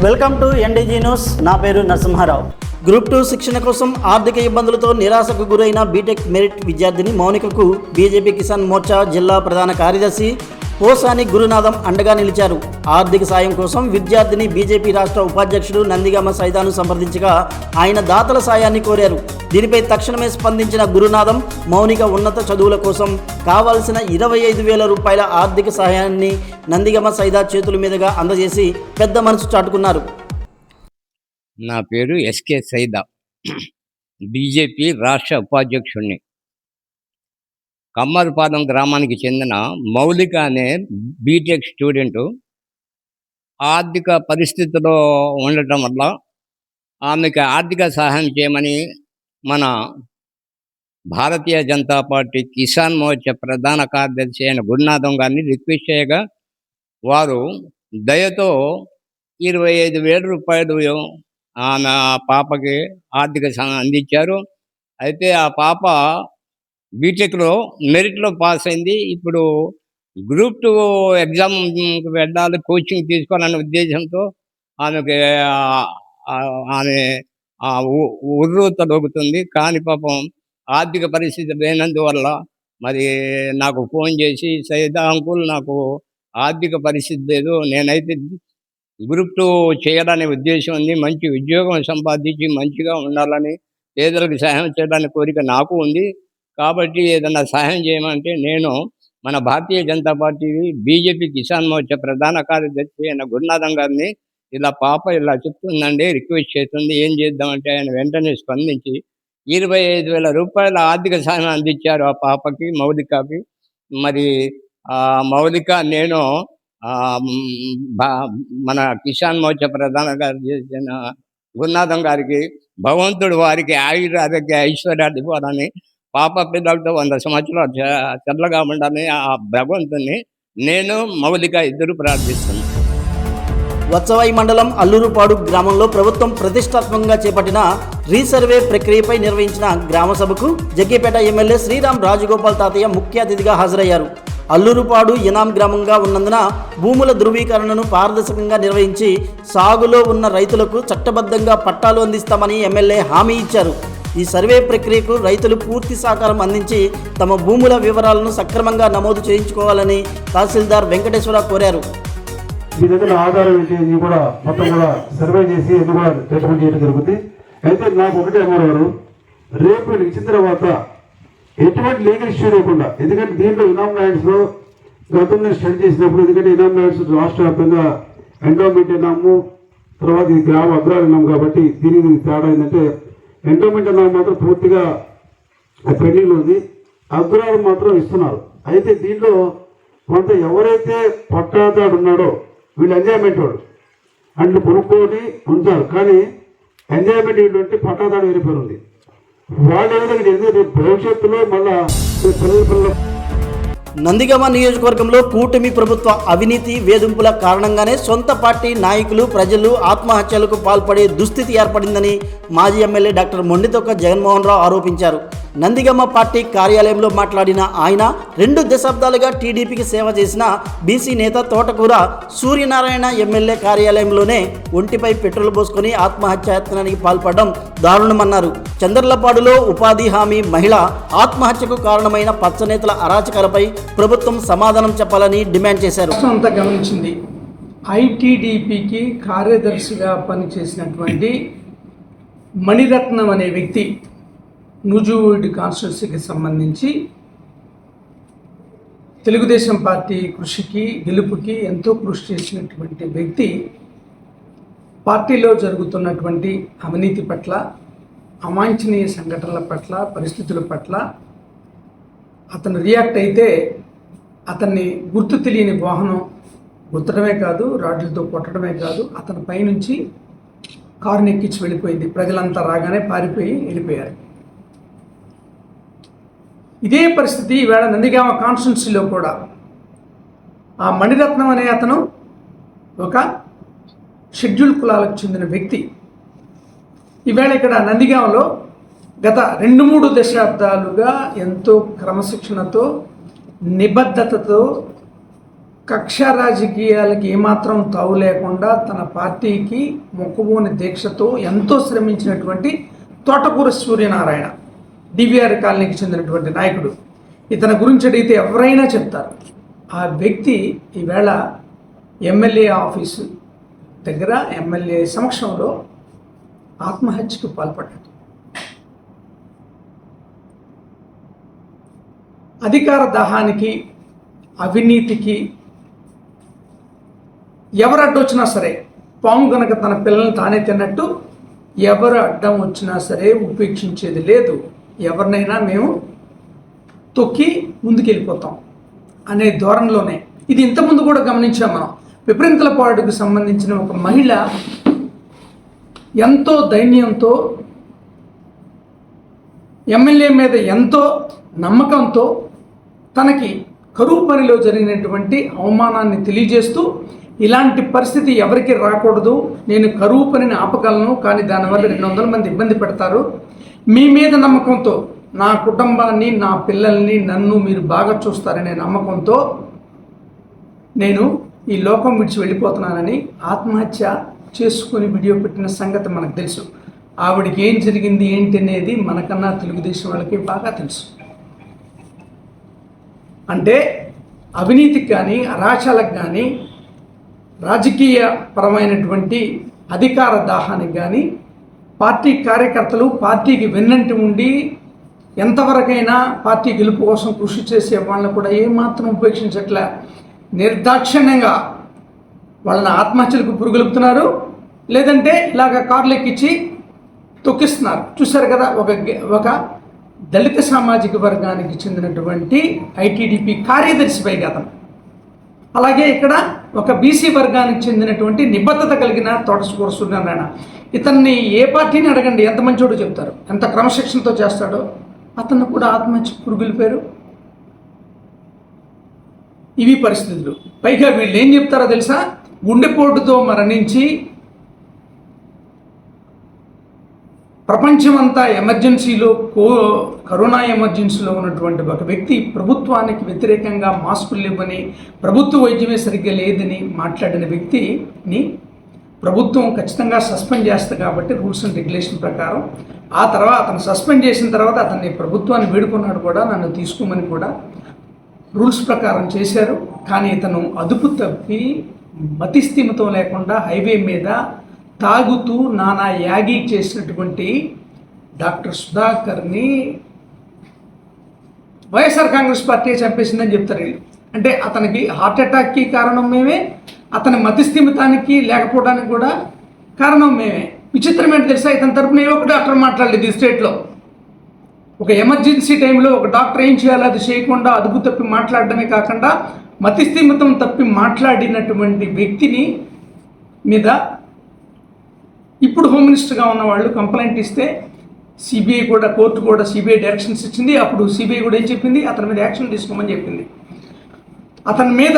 Welcome to ఎన్డీజీ news. నా పేరు Narasimha Rao. Group 2 శిక్షణ కోసం ఆర్థిక ఇబ్బందులతో నిరాశకు గురైన బీటెక్ మెరిట్ విద్యార్థిని మౌనికకు బీజేపీ కిసాన్ మోర్చా జిల్లా ప్రధాన కార్యదర్శి పోసాని గురునాథం అండగా నిలిచారు. ఆర్థిక సాయం కోసం విద్యార్థిని బీజేపీ రాష్ట్ర ఉపాధ్యక్షుడు నందిగామ సైదాను సంప్రదించగా ఆయన దాతల సాయాన్ని కోరారు. దీనిపై తక్షణమే స్పందించిన గురునాథం మౌనిక ఉన్నత చదువుల కోసం కావాల్సిన 25,000 రూపాయల ఆర్థిక సహాయాన్ని నందిగామ సైదా చేతుల మీదుగా అందజేసి పెద్ద మనసు చాటుకున్నారు. నా పేరు ఎస్కే సైదా, బీజేపీ రాష్ట్ర ఉపాధ్యక్షుడిని. కమ్మరిపాలెం గ్రామానికి చెందిన మౌలిక అనే బీటెక్ స్టూడెంటు ఆర్థిక పరిస్థితిలో ఉండటం వల్ల ఆమెకు ఆర్థిక సహాయం చేయమని మన భారతీయ జనతా పార్టీ కిసాన్ మోర్చా ప్రధాన కార్యదర్శి అయిన గురునాథం గారిని రిక్వెస్ట్ చేయగా వారు దయతో 25,000 రూపాయలు ఆమె పాపకి ఆర్థిక సహాయం అందించారు. అయితే ఆ పాప బీటెక్లో మెరిట్లో పాస్ అయింది. ఇప్పుడు గ్రూప్ 2 ఎగ్జామ్కి వెళ్ళాలి, కోచింగ్ తీసుకోవాలనే ఉద్దేశంతో ఆమెకి ఆమె ఉర్రు తొలగుతుంది. కానీ పాపం ఆర్థిక పరిస్థితి లేనందువల్ల మరి నాకు ఫోన్ చేసి, సైదా అంకుల్ నాకు ఆర్థిక పరిస్థితి లేదు, నేనైతే గ్రూప్ 2 చేయాలనే ఉద్దేశం ఉంది, మంచి ఉద్యోగం సంపాదించి మంచిగా ఉండాలని, పేదలకు సహాయం చేయడానికి కోరిక నాకు ఉంది, కాబట్టి ఏదన్నా సహాయం చేయమంటే నేను మన భారతీయ జనతా పార్టీ బీజేపీ కిసాన్ మోర్చా ప్రధాన కార్యదర్శి అయిన గురునాథం గారిని ఇలా పాప ఇలా చెప్తుందండి, రిక్వెస్ట్ చేస్తుంది, ఏం చేద్దామంటే ఆయన వెంటనే స్పందించి 25,000 రూపాయల ఆర్థిక సహాయం అందించారు ఆ పాపకి, మౌలికకి. మరి మౌలిక నేను మన కిసాన్ మోర్చా ప్రధాన కార్యదర్శి అయిన గురునాథం గారికి భగవంతుడు వారికి ఆరోగ్య ఐశ్వర్యాలు ఇవ్వాలని, పాప పిల్లలతో 100 సంవత్సరాలు చల్లగా ఉండాలని ఆ భగవంతుని నేను మౌలిక ఇద్దరు ప్రార్థిస్తున్నాను. వత్సవాయి మండలం అల్లూరుపాడు గ్రామంలో ప్రభుత్వం ప్రతిష్టాత్మకంగా చేపట్టిన రీసర్వే ప్రక్రియపై నిర్వహించిన గ్రామ సభకు జగ్గేపేట ఎమ్మెల్యే శ్రీరామ్ రాజగోపాల్ తాతయ్య ముఖ్య అతిథిగా హాజరయ్యారు. అల్లూరుపాడు ఇనాం గ్రామంగా ఉన్నందున భూముల ధృవీకరణను పారదర్శకంగా నిర్వహించి సాగులో ఉన్న రైతులకు చట్టబద్ధంగా పట్టాలు అందిస్తామని ఎమ్మెల్యే హామీ ఇచ్చారు. ఈ సర్వే ప్రక్రియకు రైతులు పూర్తి సహకారం అందించి తమ భూముల వివరాలను సక్రమంగా నమోదు చేయించుకోవాలని తహసీల్దార్ వెంకటేశ్వర కోరారు. మీ దగ్గర ఆధారం ఏంటి కూడా మొత్తం కూడా సర్వే చేసి ఇది కూడా ట్రీట్మెంట్ చేయడం జరుగుతుంది. అయితే నాకు ఒకటే అమ్మవారు, రేపు ఇచ్చిన తర్వాత ఎటువంటి లీగల్ ఇష్యూ లేకుండా, ఎందుకంటే దీంట్లో ఇనామ్ ల్యాండ్స్లో గతంలో స్టడీ చేసినప్పుడు, ఎందుకంటే ఇనామ్ ల్యాండ్స్ రాష్ట్ర వ్యాప్తంగా ఎండోమెంట్ ఇనాము, తర్వాత ఇది గ్రామ అగ్రాలు ఇనాము, కాబట్టి దీనికి తేడా ఏంటంటే ఎండోమెంట్ ఇనాము మాత్రం పూర్తిగా పెండింగ్లో ఉంది, అగ్రాలు మాత్రం ఇస్తున్నారు. అయితే దీంట్లో కొంత ఎవరైతే పట్టాదాడు ఉన్నాడో వీళ్ళు ఎంజాయ్మెంట్ వాడు అంటే కొనుక్కొని ఉంచారు, కానీ ఎంజాయ్మెంట్ ఏంటంటే పట్టాదాడు వెళ్ళిపోయింది. వాళ్ళు ఏ విధంగా జరిగింది భవిష్యత్తులో మళ్ళా పిల్లల నందిగామ నియోజకవర్గంలో కూటమి ప్రభుత్వ అవినీతి వేధింపుల కారణంగానే సొంత పార్టీ నాయకులు ప్రజలు ఆత్మహత్యలకు పాల్పడే దుస్థితి ఏర్పడిందని మాజీ ఎమ్మెల్యే డాక్టర్ మొండితొక్క జగన్మోహన్ రావు ఆరోపించారు. నందిగామ పార్టీ కార్యాలయంలో మాట్లాడిన ఆయన 2 దశాబ్దాలుగా టీడీపీకి సేవ చేసిన బీసీ నేత తోటకూర సూర్యనారాయణ ఎమ్మెల్యే కార్యాలయంలోనే ఒంటిపై పెట్రోల్ పోసుకొని ఆత్మహత్యాయత్నానికి పాల్పడడం దారుణమన్నారు. చంద్రలపాడులో ఉపాధి హామీ మహిళ ఆత్మహత్యకు కారణమైన పచ్చనేతల అరాచకాలపై ప్రభుత్వం సమాధానం చెప్పాలని డిమాండ్ చేశారు. అంతా గమనించింది. ఐటీడీపీకి కార్యదర్శిగా పనిచేసినటువంటి మణిరత్నం అనే వ్యక్తి నూజివీడు కాన్స్టిట్యున్సీకి సంబంధించి తెలుగుదేశం పార్టీ కృషికి గెలుపుకి ఎంతో కృషి చేసినటువంటి వ్యక్తి పార్టీలో జరుగుతున్నటువంటి అవినీతి పట్ల, అవాంఛనీయ సంఘటనల పట్ల, పరిస్థితుల పట్ల అతను రియాక్ట్ అయితే అతన్ని గుర్తు తెలియని వాహనం గుర్తడమే కాదు, రాడ్లతో కొట్టడమే కాదు, అతని పైనుంచి కారుని ఎక్కించి వెళ్ళిపోయింది. ప్రజలంతా రాగానే పారిపోయి వెళ్ళిపోయారు. ఇదే పరిస్థితి ఈవేళ నందిగామ కాన్స్టిట్యున్సీలో కూడా ఆ మణిరత్నం అనే అతను ఒక షెడ్యూల్ కులాలకు చెందిన వ్యక్తి. ఈవేళ ఇక్కడ నందిగామలో గత 2-3 దశాబ్దాలుగా ఎంతో క్రమశిక్షణతో నిబద్ధతతో కక్ష రాజకీయాలకి ఏమాత్రం తావు లేకుండా తన పార్టీకి మొక్కబోని దీక్షతో ఎంతో శ్రమించినటువంటి తోటకూర సూర్యనారాయణ, డివిఆర్ కాలనీకి చెందినటువంటి నాయకుడు. ఇతని గురించి అడిగితే ఎవరైనా చెప్తారు. ఆ వ్యక్తి ఈవేళ ఎమ్మెల్యే ఆఫీసు దగ్గర ఎమ్మెల్యే సమక్షంలో ఆత్మహత్యకు పాల్పడ్డాడు. అధికార దాహానికి, అవినీతికి ఎవరు అడ్డు వచ్చినా సరే, పాము కనుక తన పిల్లల్ని తానే తిన్నట్టు ఎవరు అడ్డం వచ్చినా సరే ఉపేక్షించేది లేదు. ఎవరినైనా మేము తొక్కి ముందుకెళ్ళిపోతాం అనే ధోరణిలోనే. ఇది ఇంతకుముందు కూడా గమనించాం మనం. విపరీతలపాడుకు సంబంధించిన ఒక మహిళ ఎంతో దైన్యంతో ఎమ్మెల్యే మీద ఎంతో నమ్మకంతో తనకి కరువు పనిలో జరిగినటువంటి అవమానాన్ని తెలియజేస్తూ, ఇలాంటి పరిస్థితి ఎవరికి రాకూడదు, నేను కరువు పనిని ఆపగలను, కానీ దానివల్ల 200 మంది ఇబ్బంది పెడతారు, మీ మీద నమ్మకంతో నా కుటుంబాన్ని, నా పిల్లల్ని, నన్ను మీరు బాగా చూస్తారనే నమ్మకంతో నేను ఈ లోకం విడిచి వెళ్ళిపోతున్నానని ఆత్మహత్య చేసుకుని వీడియో పెట్టిన సంగతి మనకు తెలుసు. ఆవిడకి ఏం జరిగింది ఏంటి అనేది మనకన్నా తెలుగుదేశం వాళ్ళకి బాగా తెలుసు. అంటే అవినీతికి కానీ, అరాచలకు కానీ, రాజకీయ పరమైనటువంటి అధికార దాహానికి కానీ పార్టీ కార్యకర్తలు పార్టీకి వెన్నంటి ఉండి ఎంతవరకైనా పార్టీ గెలుపు కోసం కృషి చేసే వాళ్ళని కూడా ఏమాత్రం ఉపేక్షించట్లే. నిర్దాక్షిణ్యంగా వాళ్ళని ఆత్మహత్యలకు పురుగొలుపుతున్నారు, లేదంటే ఇలాగ కార్లు ఎక్కించి తొక్కిస్తున్నారు. చూశారు కదా, ఒక దళిత సామాజిక వర్గానికి చెందినటువంటి ఐటీడీపీ కార్యదర్శిపై అతను, అలాగే ఇక్కడ ఒక బీసీ వర్గానికి చెందినటువంటి నిబద్ధత కలిగిన తోటకూర సూర్యనారాయణ. ఇతన్ని ఏ పార్టీని అడగండి, ఎంత మంచోడో చెప్తారు, ఎంత క్రమశిక్షణతో చేస్తాడో. అతను కూడా ఆత్మహత్య పురుగులిపోయారు. ఇవి పరిస్థితులు. పైగా వీళ్ళు ఏం చెప్తారో తెలుసా, గుండెపోటుతో మరణించి ప్రపంచమంతా ఎమర్జెన్సీలో కరోనా ఎమర్జెన్సీలో ఉన్నటువంటి ఒక వ్యక్తి ప్రభుత్వానికి వ్యతిరేకంగా మాస్కులు ఇవ్వని, ప్రభుత్వ వైద్యమే సరిగ్గా లేదని మాట్లాడిన వ్యక్తిని ప్రభుత్వం ఖచ్చితంగా సస్పెండ్ చేస్తుంది కాబట్టి రూల్స్ అండ్ రెగ్యులేషన్ ప్రకారం. ఆ తర్వాత అతను సస్పెండ్ చేసిన తర్వాత అతన్ని ప్రభుత్వాన్ని వేడుకున్నాడు కూడా, నన్ను తీసుకోమని కూడా రూల్స్ ప్రకారం చేశారు. కానీ ఇతను అదుపు తప్పి మతిస్థిమితం లేకుండా హైవే మీద తాగుతూ నానా యాగి చేసినటువంటి డాక్టర్ సుధాకర్ని వైఎస్ఆర్ కాంగ్రెస్ పార్టీ చంపేసిందని చెప్తారు వీళ్ళు. అంటే అతనికి హార్ట్ అటాక్కి కారణం మేమే, అతని మతిస్థిమితానికి లేకపోవడానికి కూడా కారణం మేమే. విచిత్రం ఏంటి తెలుసా, ఇతని తరపున ఏ ఒక్క డాక్టర్ మాట్లాడలేదు ఈ స్టేట్లో. ఒక ఎమర్జెన్సీ టైంలో ఒక డాక్టర్ ఏం చేయాలో అది చేయకుండా అదుపు తప్పి మాట్లాడడమే కాకుండా మతిస్థిమితం తప్పి మాట్లాడినటువంటి వ్యక్తిని మీద ఇప్పుడు హోమ్ మినిస్టర్గా ఉన్న వాళ్ళు కంప్లైంట్ ఇస్తే సిబిఐ కూడా, కోర్టు కూడా సిబిఐ డైరెక్షన్స్ ఇచ్చింది. అప్పుడు సిబిఐ కూడా ఏం చెప్పింది, అతని మీద యాక్షన్ తీసుకోమని చెప్పింది. అతని మీద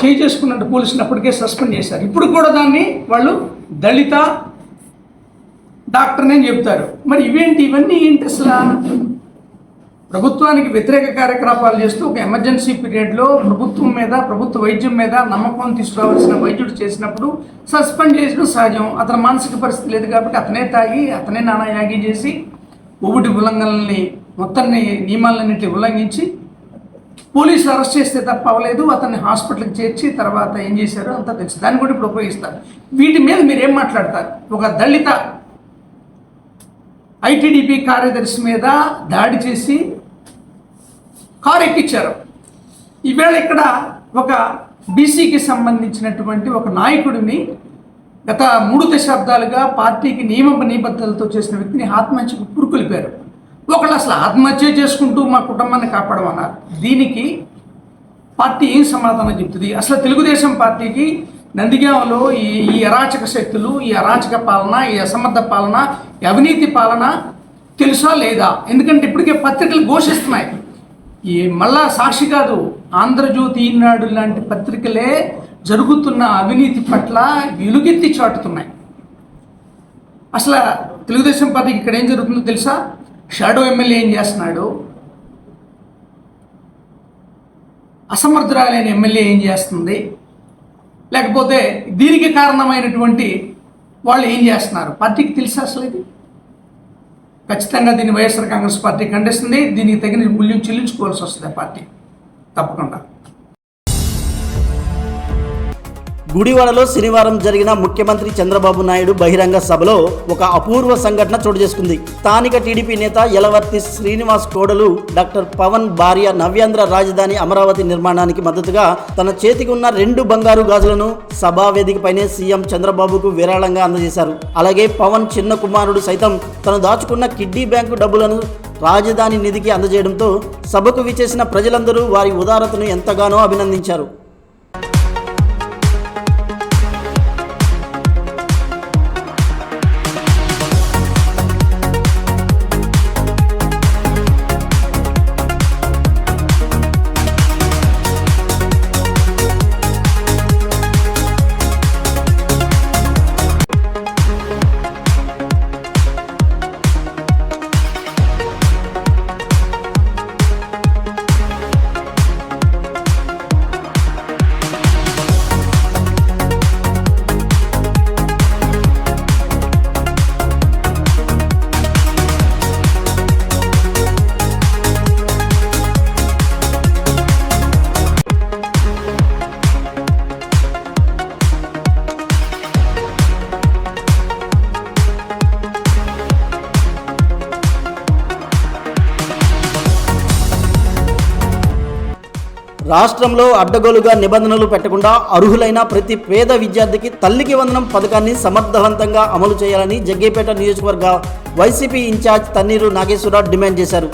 చేసుకున్నట్టు పోలీసులు అప్పటికే సస్పెండ్ చేశారు. ఇప్పుడు కూడా దాన్ని వాళ్ళు దళిత డాక్టర్నే చెప్తారు. మరి ఇవన్నీ ఏంటి అసలు? ప్రభుత్వానికి వ్యతిరేక కార్యకలాపాలు చేస్తూ ఒక ఎమర్జెన్సీ పీరియడ్లో ప్రభుత్వం మీద, ప్రభుత్వ వైద్యం మీద నమ్మకం తీసుకురావాల్సిన వైద్యుడు చేసినప్పుడు సస్పెండ్ చేయడం సహజం. అతని మానసిక పరిస్థితి లేదు కాబట్టి అతనే తాగి, అతనే నానా యాగి చేసి కోవిడ్ ఉల్లంఘనల్ని మొత్తాన్ని నియమాలన్నింటినీ ఉల్లంఘించి పోలీసులు అరెస్ట్ చేస్తే తప్ప అవ్వలేదు. అతన్ని హాస్పిటల్కి చేర్చి తర్వాత ఏం చేశారో అంతా తెలుసు. దాన్ని కూడా ఇప్పుడు ఉపయోగిస్తారు. వీటి మీద మీరు ఏం మాట్లాడతారు? ఒక దళిత ఐటీడీపీ కార్యదర్శి మీద దాడి చేసి కారు ఎక్కించారు. ఈవేళ ఇక్కడ ఒక బీసీకి సంబంధించినటువంటి ఒక నాయకుడిని గత 3 దశాబ్దాలుగా పార్టీకి నిబద్ధతలతో చేసిన వ్యక్తిని ఆత్మహత్యకు పురుకొలిపారు. ఒకళ్ళు అసలు ఆత్మహత్య చేసుకుంటూ మా కుటుంబాన్ని కాపాడమన్నారు. దీనికి పార్టీ ఏం సమాధానం చెప్తుంది? అసలు తెలుగుదేశం పార్టీకి నందిగామలో ఈ అరాచక శక్తులు, ఈ అరాచక పాలన, ఈ అసమర్థ పాలన, ఈ అవినీతి పాలన తెలుసా లేదా? ఎందుకంటే ఇప్పటికే పత్రికలు ఘోషిస్తున్నాయి. మళ్ళా సాక్షి కాదు, ఆంధ్రజ్యోతి, ఈనాడు లాంటి పత్రికలే జరుగుతున్న అవినీతి పట్ల వెలుగెత్తి చాటుతున్నాయి. అసలు తెలుగుదేశం పార్టీకి ఇక్కడ ఏం జరుగుతుందో తెలుసా? షాడో ఎమ్మెల్యే ఏం చేస్తున్నాడు, అసమర్థురాలైన ఎమ్మెల్యే ఏం చేస్తుంది, లేకపోతే దీనికి కారణమైనటువంటి వాళ్ళు ఏం చేస్తున్నారు పార్టీకి తెలుసు అసలు ఇది? ఖచ్చితంగా దీన్ని వైఎస్ఆర్ కాంగ్రెస్ పార్టీ ఖండిస్తుంది. దీనికి తగిన మూల్యం చెల్లించుకోవాల్సి వస్తుంది ఆ పార్టీ తప్పకుండా. గుడివాడలో శనివారం జరిగిన ముఖ్యమంత్రి చంద్రబాబు నాయుడు బహిరంగ సభలో ఒక అపూర్వ సంఘటన చోటు చేసుకుంది. స్థానిక టీడీపీ నేత యలవర్తి శ్రీనివాస్ కోడలు డాక్టర్ పవన్ భార్య నవ్యాంధ్ర రాజధాని అమరావతి నిర్మాణానికి మద్దతుగా తన చేతికి ఉన్న 2 బంగారు గాజులను సభా వేదికపైనే సీఎం చంద్రబాబుకు విరాళంగా అందజేశారు. అలాగే పవన్ చిన్న కుమారుడు సైతం తను దాచుకున్న కిడ్నీ బ్యాంకు డబ్బులను రాజధాని నిధికి అందజేయడంతో సభకు విచ్చేసిన ప్రజలందరూ వారి ఉదారతను ఎంతగానో అభినందించారు. రాష్ట్రంలో అడ్డగోలుగా నిబంధనలు పెట్టకుండా అర్హులైన ప్రతి పేద విద్యార్థికి తల్లికి వందనం పథకాన్ని సమర్థవంతంగా అమలు చేయాలని జగ్గైపేట నియోజకవర్గ వైసీపీ ఇన్ఛార్జ్ తన్నీరు నాగేశ్వరరావు డిమాండ్ చేశారు.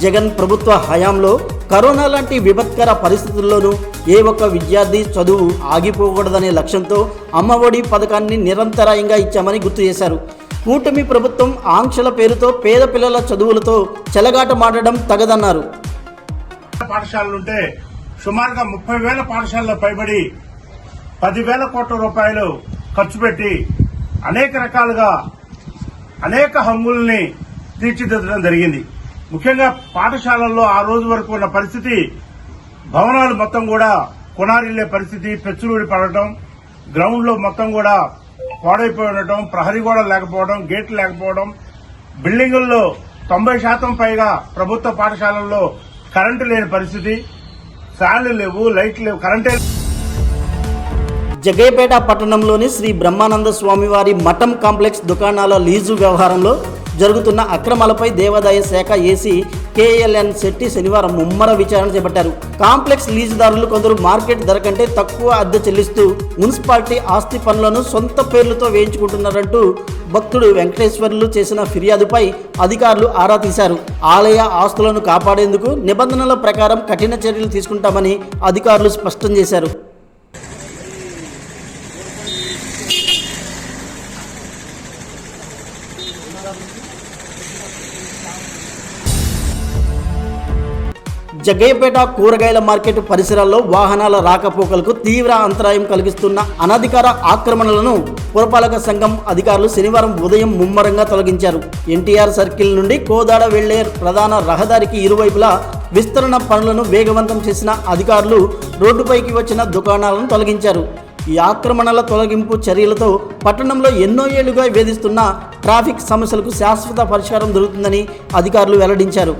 జగన్ ప్రభుత్వ హయాంలో కరోనా లాంటి విపత్కర పరిస్థితుల్లోనూ ఏ ఒక్క విద్యార్థి చదువు ఆగిపోకూడదనే లక్ష్యంతో అమ్మఒడి పథకాన్ని నిరంతరాయంగా ఇచ్చామని గుర్తు చేశారు. కూటమి ప్రభుత్వం ఆంక్షల పేరుతో పేద పిల్లల చదువులతో చెలగాటమాడడం తగదన్నారు. పాఠశాలలుంటే సుమారుగా 30,000 పాఠశాలలో పైబడి 10,000 కోట్ల రూపాయలు ఖర్చు పెట్టి అనేక రకాలుగా అనేక హంగుల్ని తీర్చిదిద్దడం జరిగింది. ముఖ్యంగా పాఠశాలల్లో ఆ రోజు వరకు ఉన్న పరిస్థితి, భవనాలు మొత్తం కూడా కొనారిల్లే పరిస్థితి, పెచ్చులూడి పడటం, గ్రౌండ్లో మొత్తం కూడా పాడైపోయి ఉండటం, ప్రహరీ గోడలు లేకపోవడం, గేట్లు లేకపోవడం, బిల్డింగుల్లో 90% పైగా ప్రభుత్వ పాఠశాలల్లో కరెంటు లేని పరిస్థితి, ఫ్యాన్లు లేవు, లైట్లు లేవు, కరెంటే. జగ్గైపేట పట్టణంలోని శ్రీ బ్రహ్మానంద స్వామివారి మఠం కాంప్లెక్స్ దుకాణాల లీజు వ్యవహారంలో జరుగుతున్న అక్రమాలపై దేవాదాయ శాఖ ఏసీ కేఎల్ఎన్ శెట్టి శనివారం ముమ్మర విచారణ చేపట్టారు. కాంప్లెక్స్ లీజుదారులు కొందరు మార్కెట్ ధర కంటే తక్కువ అద్దె చెల్లిస్తూ మున్సిపాలిటీ ఆస్తి పనులను సొంత పేర్లతో వేయించుకుంటున్నారంటూ భక్తుడు వెంకటేశ్వర్లు చేసిన ఫిర్యాదుపై అధికారులు ఆరా తీశారు. ఆలయ ఆస్తులను కాపాడేందుకు నిబంధనల ప్రకారం కఠిన చర్యలు తీసుకుంటామని అధికారులు స్పష్టం చేశారు. జగ్గయ్యపేట కూరగాయల మార్కెట్ పరిసరాల్లో వాహనాల రాకపోకలకు తీవ్ర అంతరాయం కలిగిస్తున్న అనధికార ఆక్రమణలను పురపాలక సంఘం అధికారులు శనివారం ఉదయం ముమ్మరంగా తొలగించారు. ఎన్టీఆర్ సర్కిల్ నుండి కోదాడ వెళ్లే ప్రధాన రహదారికి ఇరువైపులా విస్తరణ పనులను వేగవంతం చేసిన అధికారులు రోడ్డుపైకి వచ్చిన దుకాణాలను తొలగించారు. ఈ ఆక్రమణల తొలగింపు చర్యలతో పట్టణంలో ఎన్నో ఏళ్లుగా వేధిస్తున్న ట్రాఫిక్ సమస్యలకు శాశ్వత పరిష్కారం దొరుకుతుందని అధికారులు వెల్లడించారు.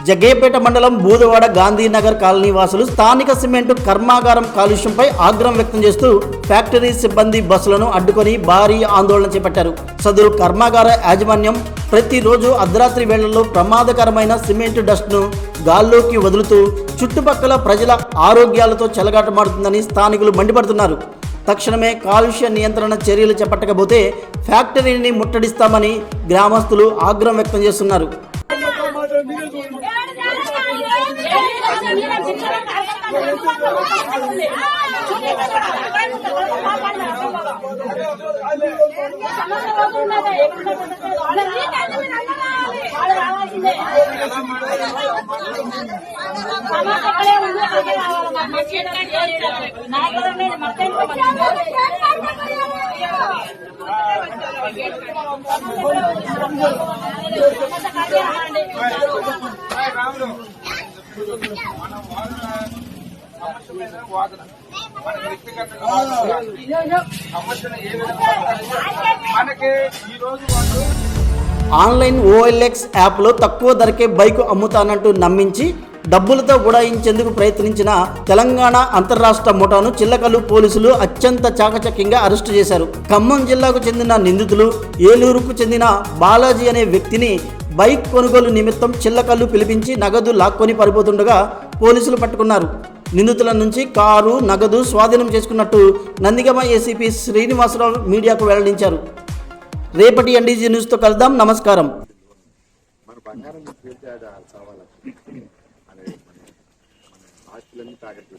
జగ్గయ్యపేట మండలం బూదవాడ గాంధీనగర్ కాలనీ వాసులు స్థానిక సిమెంటు కర్మాగారం కాలుష్యంపై ఆగ్రహం వ్యక్తం చేస్తూ ఫ్యాక్టరీ సిబ్బంది బస్సులను అడ్డుకొని భారీ ఆందోళన చేపట్టారు. సదరు కర్మాగార యాజమాన్యం ప్రతిరోజు అర్ధరాత్రి వేళల్లో ప్రమాదకరమైన సిమెంటు డస్ట్ను గాల్లోకి వదులుతూ చుట్టుపక్కల ప్రజల ఆరోగ్యాలతో చెలగాటమాడుతుందని స్థానికులు మండిపడుతున్నారు. తక్షణమే కాలుష్య నియంత్రణ చర్యలు చేపట్టకపోతే ఫ్యాక్టరీని ముట్టడిస్తామని గ్రామస్తులు ఆగ్రహం వ్యక్తం చేస్తున్నారు. ఆన్లైన్ OLX యాప్లో తక్కువ ధరకే బైకు అమ్ముతానంటూ నమ్మించి డబ్బులతో గుడాయించేందుకు ప్రయత్నించిన తెలంగాణ అంతర్రాష్ట్ర ముఠాను చిల్లకల్లు పోలీసులు అత్యంత చాకచక్యంగా అరెస్టు చేశారు. ఖమ్మం జిల్లాకు చెందిన నిందితులు ఏలూరుకు చెందిన బాలాజీ అనే వ్యక్తిని బైక్ కొనుగోలు నిమిత్తం చిల్లకల్లు పిలిపించి నగదు లాక్కొని పారిపోతుండగా పోలీసులు పట్టుకున్నారు. నిందితుల నుంచి కారు, నగదు స్వాధీనం చేసుకున్నట్టు నందిగామ ఏసీపీ శ్రీనివాసరావు మీడియాకు వెల్లడించారు. రేపటి NDG న్యూస్తో కలుద్దాం. నమస్కారం. మన బంగారం కావాలి అనే ఆస్తులన్నీ తాకట్టు